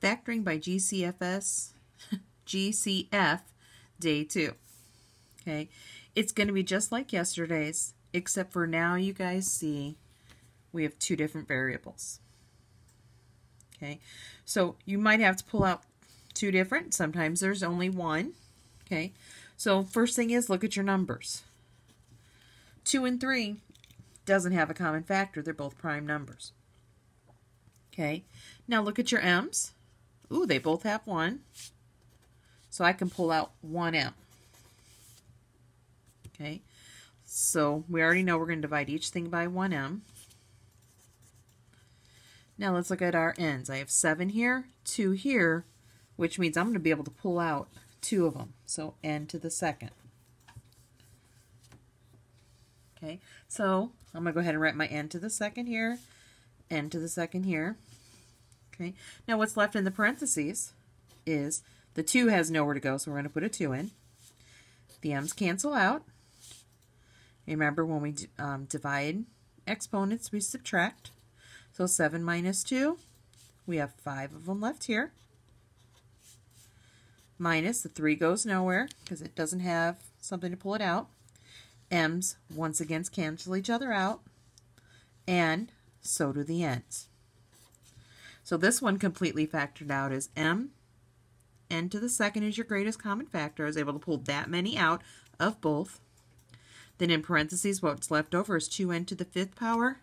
Factoring by GCF, day 2. Okay, it's going to be just like yesterday's, except for now you guys see we have 2 different variables. Okay, so you might have to pull out 2 different. Sometimes there's only 1. Okay, so first thing is look at your numbers. 2 and 3 doesn't have a common factor. They're both prime numbers. Okay, now look at your m's. Ooh, they both have 1. So I can pull out 1m. Okay, so we already know we're going to divide each thing by 1m. Now let's look at our n's. I have 7 here, 2 here, which means I'm going to be able to pull out 2 of them. So n to the second. Okay, so I'm going to go ahead and write my n to the second here, n to the second here. Okay, now what's left in the parentheses is the 2 has nowhere to go, so we're going to put a 2 in. The m's cancel out. Remember, when we divide exponents, we subtract. So 7 minus 2, we have 5 of them left here. Minus, the 3 goes nowhere because it doesn't have something to pull it out. M's once again cancel each other out, and so do the n's. So this one completely factored out is n to the second is your greatest common factor. I was able to pull that many out of both. Then in parentheses, what's left over is 2n to the 5th power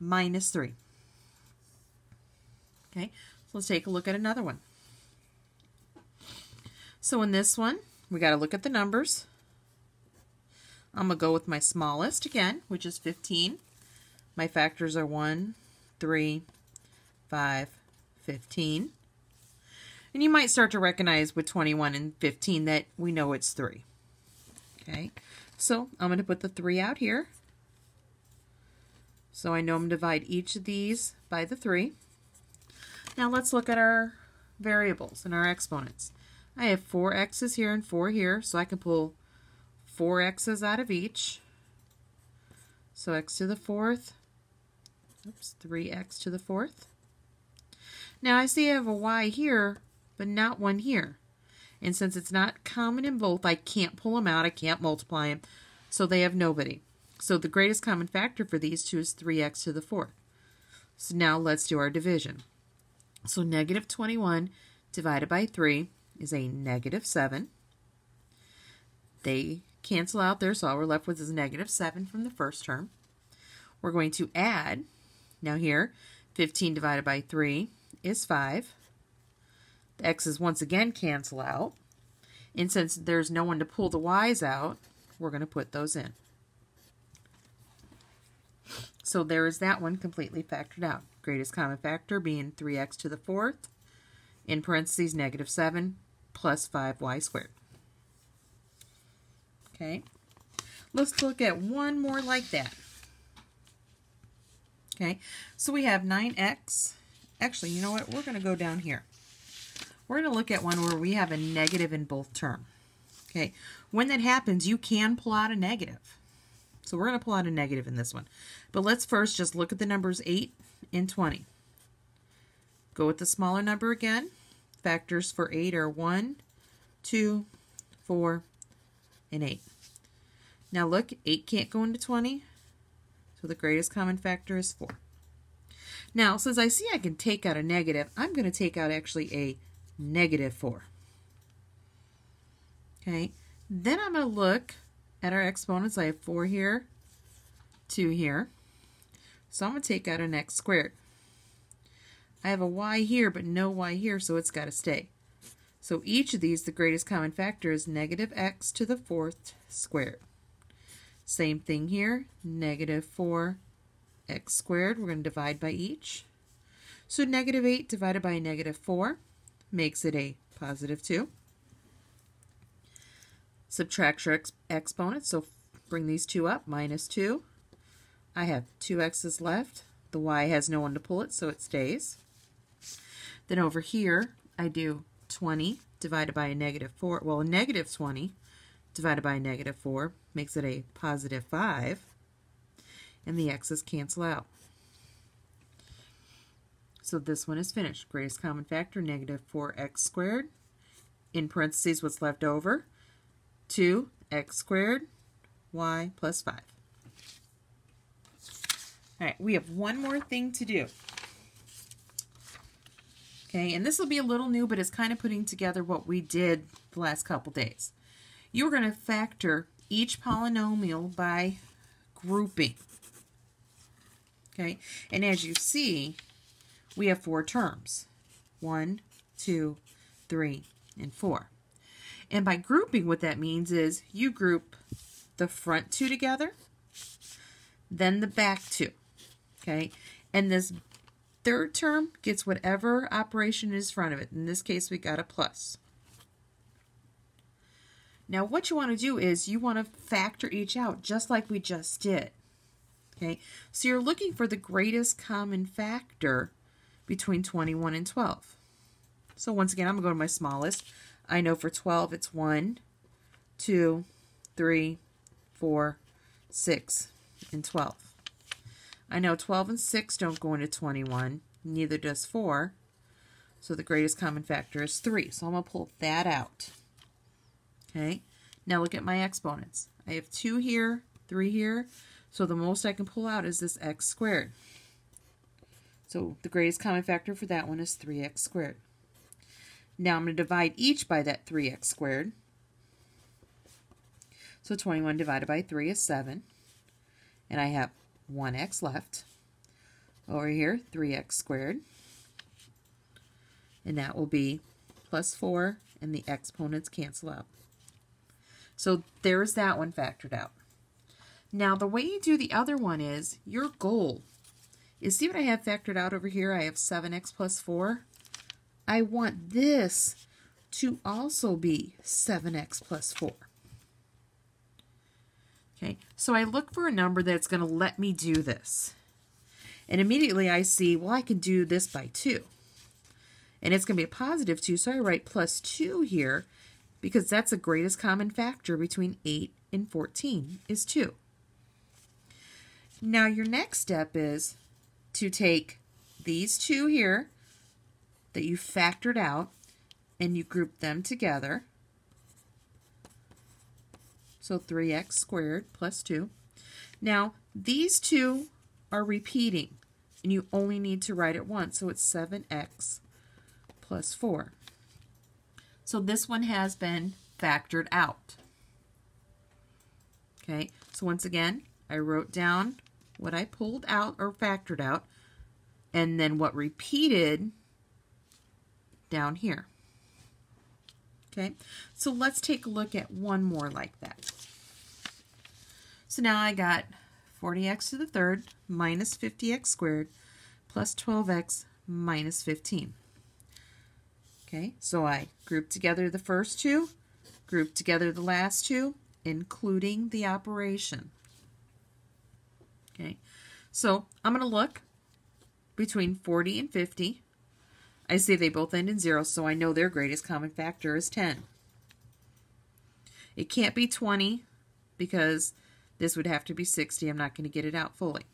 minus 3. Okay, so let's take a look at another one. So in this one, we got to look at the numbers. I'm going to go with my smallest again, which is 15. My factors are 1, 3, 5, 15. And you might start to recognize with 21 and 15 that we know it's 3. Okay, so I'm going to put the 3 out here. So I know I'm going to divide each of these by the 3. Now let's look at our variables and our exponents. I have 4 x's here and 4 here, so I can pull 4 x's out of each. So x to the 4th, 3x to the 4th. Now I see I have a y here, but not one here. And since it's not common in both, I can't pull them out. I can't multiply them. So they have nobody. So the greatest common factor for these two is 3x to the 4th. So now let's do our division. So negative 21 divided by 3 is a negative 7. They cancel out there, so all we're left with is negative 7 from the first term. We're going to add, now here, 15 divided by 3 is 5. The x's once again cancel out. And since there's no one to pull the y's out, we're going to put those in. So there is that one completely factored out. Greatest common factor being 3x to the 4th, in parentheses negative 7 plus 5y squared. Okay, let's look at one more like that. Okay, so we have 9x. Actually, you know what? We're going to go down here. We're going to look at one where we have a negative in both terms. Okay, when that happens, you can pull out a negative. So we're going to pull out a negative in this one. But let's first just look at the numbers 8 and 20. Go with the smaller number again. Factors for 8 are 1, 2, 4, and 8. Now look, 8 can't go into 20, so the greatest common factor is 4. Now, since I see I can take out a negative, I'm going to take out actually a negative 4. Okay, then I'm going to look at our exponents. I have 4 here, 2 here. So I'm going to take out an x squared. I have a y here, but no y here, so it's got to stay. So each of these, the greatest common factor is negative x to the 4th squared. Same thing here, negative 4x squared. We're going to divide by each. So negative 8 divided by negative 4 makes it a positive 2. Subtract your exponents, so bring these two up, minus 2. I have 2 x's left. The y has no one to pull it, so it stays. Then over here, I do 20 divided by a negative 4. Well, a negative 20 divided by a negative 4 makes it a positive 5. And the x's cancel out. So this one is finished. Greatest common factor, negative 4x squared. In parentheses, what's left over? 2x squared, y plus 5. All right, we have one more thing to do. Okay, and this will be a little new, but it's kind of putting together what we did the last couple days. You're going to factor each polynomial by grouping. Okay, and as you see, we have 4 terms. 1, 2, 3, and 4. And by grouping, what that means is you group the front 2 together, then the back 2. Okay, and this third term gets whatever operation is in front of it. In this case, we got a plus. Now, what you want to do is you want to factor each out just like we just did. Okay, so you're looking for the greatest common factor between 21 and 12. So once again, I'm going to go to my smallest. I know for 12 it's 1, 2, 3, 4, 6, and 12. I know 12 and 6 don't go into 21, neither does 4. So the greatest common factor is 3. So I'm going to pull that out. Okay, now look at my exponents. I have 2 here, 3 here. So the most I can pull out is this x squared. So the greatest common factor for that one is 3x squared. Now I'm going to divide each by that 3x squared. So 21 divided by 3 is 7. And I have 1x left. Over here, 3x squared. And that will be plus 4, and the exponents cancel out. So there's that one factored out. Now the way you do the other one is, your goal is, see what I have factored out over here? I have 7x plus 4. I want this to also be 7x plus 4. Okay, so I look for a number that's going to let me do this. And immediately I see, well, I can do this by 2. And it's going to be a positive 2, so I write plus 2 here because that's the greatest common factor between 8 and 14 is 2. Now your next step is to take these 2 here that you factored out and you group them together. So 3x squared plus 2. Now these 2 are repeating and you only need to write it once, so it's 7x plus 4. So this one has been factored out. Okay, so once again, I wrote down what I pulled out or factored out, and then what repeated down here. Okay, so let's take a look at one more like that. So now I got 40x to the third minus 50x squared plus 12x minus 15. Okay, so I grouped together the first 2, grouped together the last 2, including the operation. Okay, so I'm going to look between 40 and 50. I see they both end in 0, so I know their greatest common factor is 10. It can't be 20 because this would have to be 60. I'm not going to get it out fully.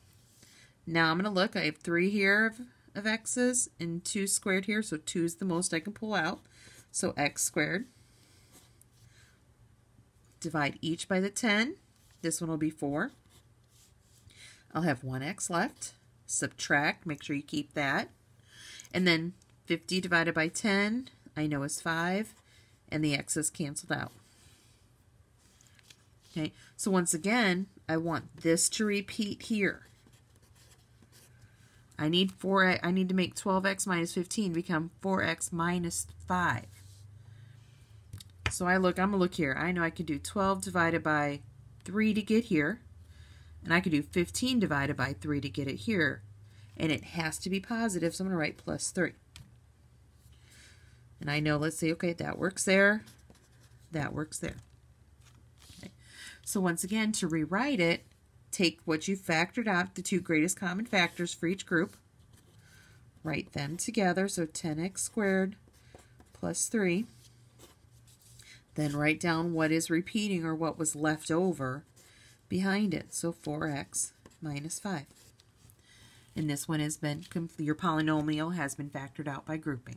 Now I'm going to look. I have 3 here of x's and 2 squared here, so 2 is the most I can pull out. So x squared. Divide each by the 10. This one will be 4. I'll have 1x left. Subtract, make sure you keep that. And then 50 divided by 10, I know is 5, and the x is canceled out. Okay, so once again, I want this to repeat here. I need to make 12x minus 15 become 4x minus 5. So I'm gonna look here. I know I could do 12 divided by 3 to get here, and I could do 15 divided by 3 to get it here, and it has to be positive, so I'm gonna write plus 3. And I know, let's see, okay, that works there, that works there. Okay. So once again, to rewrite it, take what you factored out, the 2 greatest common factors for each group, write them together, so 10x squared plus 3. Then write down what is repeating or what was left over behind it, so 4x minus 5. And this one has been, your polynomial has been factored out by grouping.